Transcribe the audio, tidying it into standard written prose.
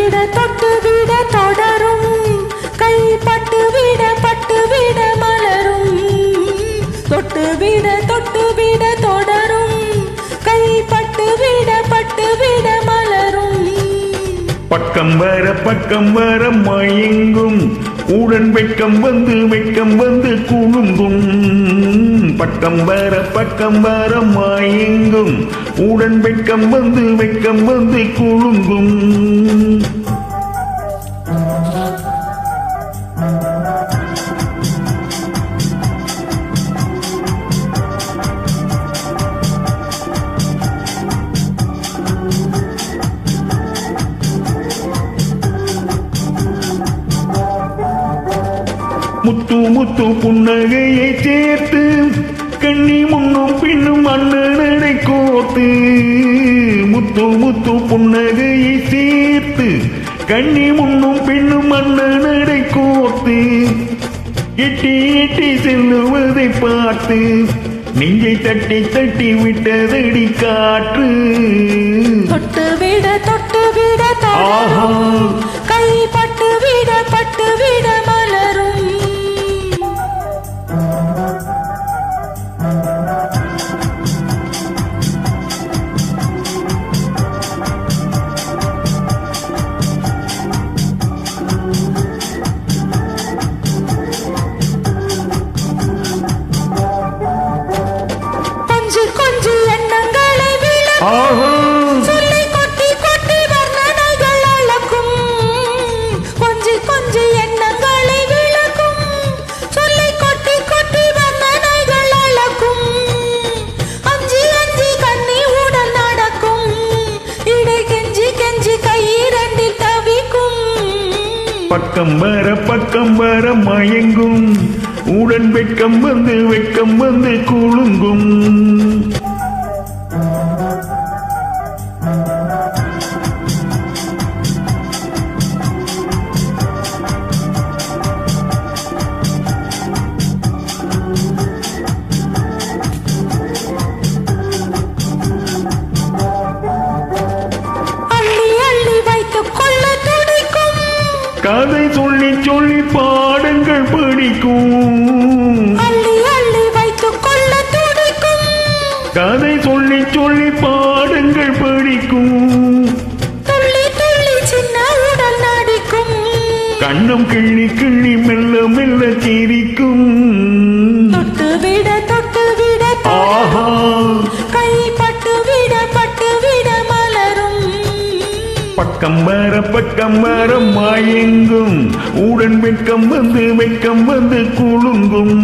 விட தொட்டு விட தொடரும் கைப்பட்டு விட மலரும் தொட்டு விட தொடரும் கைப்பட்டு விட மலரும் பக்கம் வர மயங்கும் உடன் வெட்கம் வந்து குலுங்கும் பக்கம் வர மயங்கும் உடன் வெட்கம் வந்து குலுங்கும் முத்து புன்னகையை சேர்த்து கண்ணி முன்னும் பின்னும் அண்ணனை கோர்த்து முத்து புன்னகையை சேர்த்து கண்ணி முன்னும் பின்னும் அண்ணனை கோர்த்து எட்டி செல்லுவதை பார்த்து நெஞ்சை தட்டி விட்டதடி காற்று தொட்டு விட கைப்பட்டு விட மலரும் கொஞ்சி எண்ணங்களை விளக்கும் சொல்லி கொட்டி வர்ணனைகள் அளக்கும் கொஞ்சி எண்ணங்களை விளக்கும் சொல்லி கொட்டி வர்ணனைகள் அளக்கும் அஞ்சி கண்ணி உடன் நடக்கும் இடை கெஞ்சி கையிரண்டில் தவிக்கும் பக்கம் வர மயங்கும் உடன் வெட்கம் வந்து குலுங்கும் அள்ளி வைத்துக் கொள்ள துடிக்கும் கதை சொல்லி பாடங்கள் படிக்கும் அள்ளி வைத்துக் கொள்ள துடிக்கும் கதை சொல்லி பாடங்கள் படிக்கும் துள்ளி சின்ன உடல் நடிக்கும் கண்ணம் கிள்ளி மெல்ல சிரிக்கும் தொட்டு விட ஆஹா கைப்பட்டு விட மலரும் பக்கம் வர மயங்கும் உடன் வெட்கம் வந்து குலுங்கும்